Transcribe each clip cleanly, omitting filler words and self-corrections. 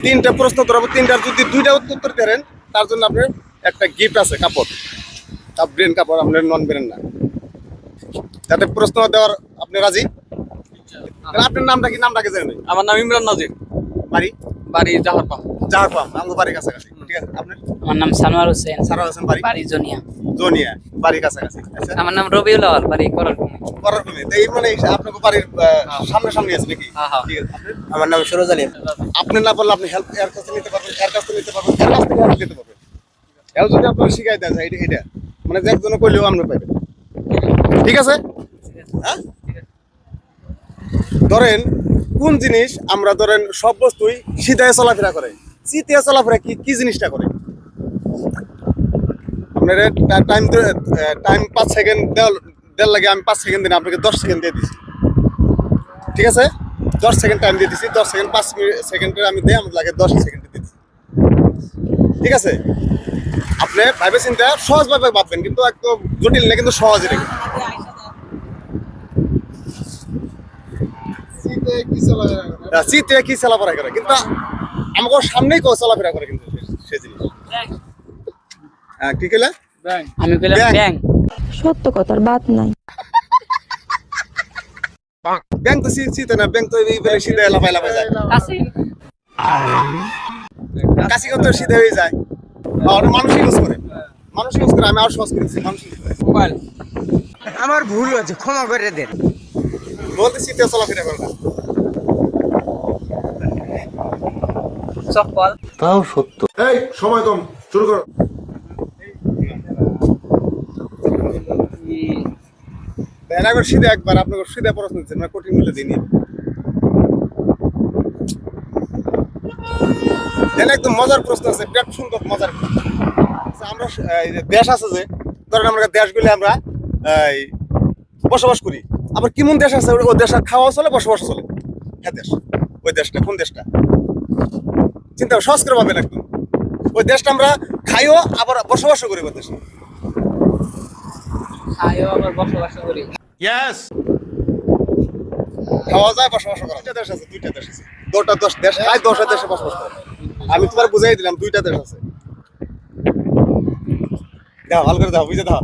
তিনটা প্রশ্ন ধরাবো, তিনটার যদি দুইটা উত্তর দেন তার জন্য আপনার একটা গিফট আছে, কাপড়, ব্রেন কাপড়, আপনার নন ব্রেন না। যাতে প্রশ্ন দেওয়ার আপনি রাজি? আপনার নামটা কি? নামটাকে জানেন? আমার নাম ইমরান নাজির। বাড়ি? বাড়ি জাহারপাম। জাহারপাম, আমার বাড়ির কাছাকাছি। ঠিক আছে, আপনার? আমার নাম সানোয়ার হোসেন। সানোয়ার হোসেন, বাড়ি? বাড়ি জনিয়া। জনিয়া, বাড়ির কাছাকাছি। আচ্ছা, আমার নাম রবিউল আওয়াল, বাড়ি করারকুমি। করারকুমি। এই মানে আপনার বাড়ির সামনে সামনে আছে নাকি? হ্যাঁ। ঠিক আছে, আপনার? আমার নাম সুরজ আলী। আপনি না বললে আপনি হেল্প এর কাছে নিতে পারবেন, এর কাছে নিতে পারবেন, এর কাছ থেকে হেল্প নিতে পারবেন। এও যদি আপনার শিখাই দেন এটা মানে যে একজনে কইলেও আপনি পাইবেন। ঠিক আছে? হ্যাঁ, ধরেন কোন জিনিস আমরা ধরেন সব বস্তুই সিধায় চলাফেরা করে, চিতিয়া চলাফেরা কি জিনিসটা করে? আপনার টাইম 5 সেকেন্ড দেওয়ার লাগে, আমি 5 সেকেন্ড দিন আপনাকে 10 সেকেন্ড দিয়ে দিচ্ছি। ঠিক আছে, 10 সেকেন্ড টাইম দিয়ে দিচ্ছি, 10 সেকেন্ড 5 সেকেন্ডের আমি দেই, আমার লাগে 10 সেকেন্ড দিয়ে দিচ্ছি। ঠিক আছে, আপনি ভাইবে চিন্তা সহজভাবে ভাববেন, কিন্তু একদম জটিল না, কিন্তু সহজই রেখে। চিতে কি চলাফেরা করে, কিন্তু আমাকে সামনেই চলাফেরা করে, কিন্তু সে জিনিস। হ্যাঁ, কি কইলা? আমি কইলাম ব্যাং। সত্য কথার বাদ নাই। ব্যাংক তো চিতে না, ব্যাংক তো এইবারে সিধে লাফাই যায়। কাশি কত সিধে হয়ে যায়, আর মানুষ ইউজ করে, আমি আর সহজ করেছি, মানুষ ইউজ করে। মোবাইল। আমার ভুল হয়েছে, ক্ষমা করে দেন। বলতে চিতে চলাফেরা করে না। চপ্পল। তাও সত্য। এই সময় কম, শুরু করো। একবার সিধে, একবার আপনাকে সিধে প্রশ্ন দিচ্ছেন, মানে কঠিন বলে দিইনি। একদম মজার প্রশ্ন আছে, পেট সুন্দর মজার। আমরা দেশ আছে যে, ধরেন আমরা দেশগুলি আমরা বসবাস করি, আবার কেমন দেশ আছে ওই দেশ খাওয়া চলে, বসবাস চলে। হ্যাঁ, দেশ ওই দেশটা কোন দেশটা? চিন্তা সহজ করে পাবেন একদম। ওই দেশটা আমরা খাইও আবার বসবাসও করি ওই দেশে। আয়ো আবার বসবাস করি। খাওয়া যায়, বসবাস করা। দুইটা দেশ আছে, দুইটা দেশ আছে। 10টা দেশ খায়, 10টা দেশে বসবাস করে। আমি তোমার বুঝাই দিলাম, দুইটা দেশ আছে। দাও, ভালো করে দাও, বুঝে দাও।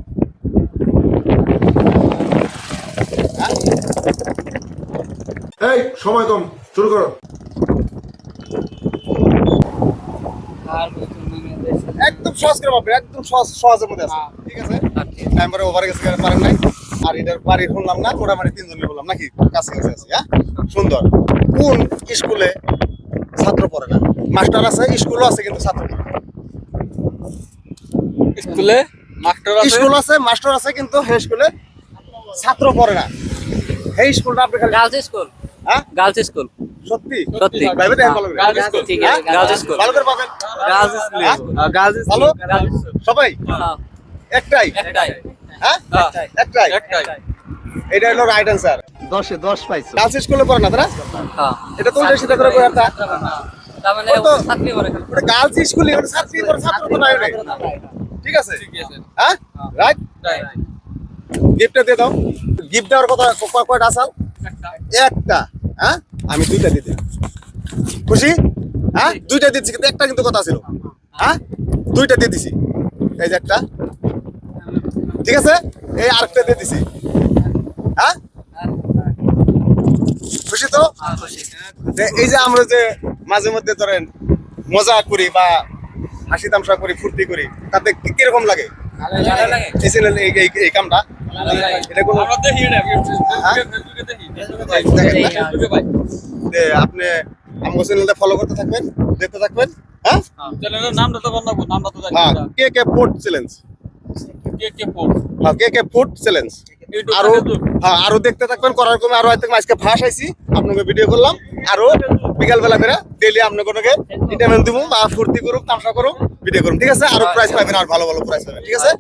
এই সময় কম, শুরু করো। একদম সহজ করে পাবে, একদম সহজের মধ্যে আছে। ঠিক আছে, টাইমারে ওভারে গেছে, পারেন নাই। আর এটার বাড়ি শুনলাম না, মোটামুটি 3 জনই বললাম নাকি, কাছে আছি। হ্যাঁ, সুন্দর। কোন স্কুলে ছাত্র পড়ে না? মাস্টার আছে, স্কুলও আছে, কিন্তু ছাত্র পড়ে না। স্কুলে স্কুল আছে, মাস্টার আছে, কিন্তু সেই স্কুলে ছাত্র পড়ে না। সেই স্কুলটা আপনি খালি গার্লস স্কুল। হ্যাঁ, গার্লস স্কুল। সত্যি সত্যি। ভাইবে দেখেন ভালো করে। Girls school. ঠিক আছে, গার্লস স্কুল। ভালো করে পাবেন। Girls school. হ্যাঁ? গার্লস ভালো সবাই একটাই। একটাই। হ্যাঁ, একটাই। এটা হলো রাইট অ্যান্সার। 10-এ 10 পাইছো। গার্লস স্কুলে পড়ে না তারা? হ্যাঁ। এটা তো উল্টা সিধা করে কই একটা। তার মানে ওটা তো- ছাত্রী পড়ে। ওটা গার্লস স্কুলে, ওটা ছাত্রী পড়ে, ছাত্র তো নাই ওটা। ঠিক আছে? হ্যাঁ, রাইট। গিফটটা দিয়ে দাও। গিফট দেওয়ার কথা কয়টা আসাল? একটা। হ্যাঁ, আমি 2টা দিয়ে দিলাম। খুশি? হ্যাঁ, 2টা দিচ্ছি, কিন্তু একটা কিন্তু কথা ছিল। হ্যাঁ, 2টা দিয়ে দিছি। এই যে একটা, ঠিক আছে, এই আরেকটা দিয়ে দিছি। হ্যাঁ, খুশি তো? এই যে আমরা যে মাঝে মধ্যে ধরেন মজা করি বা হাসি তামসা করি, ফুর্তি করি, তাতে কিরকম লাগে? এই চ্যানেল, এই কামটা এটা কোনো আমরা দেখি না, আপনি আমার চ্যানেলটা ফলো করতে থাকবেন, দেখতে থাকবেন। হ্যাঁ, চ্যানেলের নামটা তো বলবো, নামটা তো জানি হ্যাঁ, না। কে ফুড চ্যালেঞ্জ। কে পোস্ট হ্যাঁ, কে ফুড চ্যালেঞ্জ। আরো হ্যাঁ, আরো দেখতে থাকবেন। করার কমে আরো হয়তো আজকে ফাঁস আইছি, আপনাকে ভিডিও করলাম। আরো বিকাল বেলা করে ডেইলি আপনাকে এন্টারটেইনমেন্ট দিব, বা ফুর্তি করুক, তামসা করুক, ভিডিও করুন। ঠিক আছে, আরো প্রাইজ পাবেন, আর ভালো ভালো প্রাইজ পাবেন। ঠিক আছে।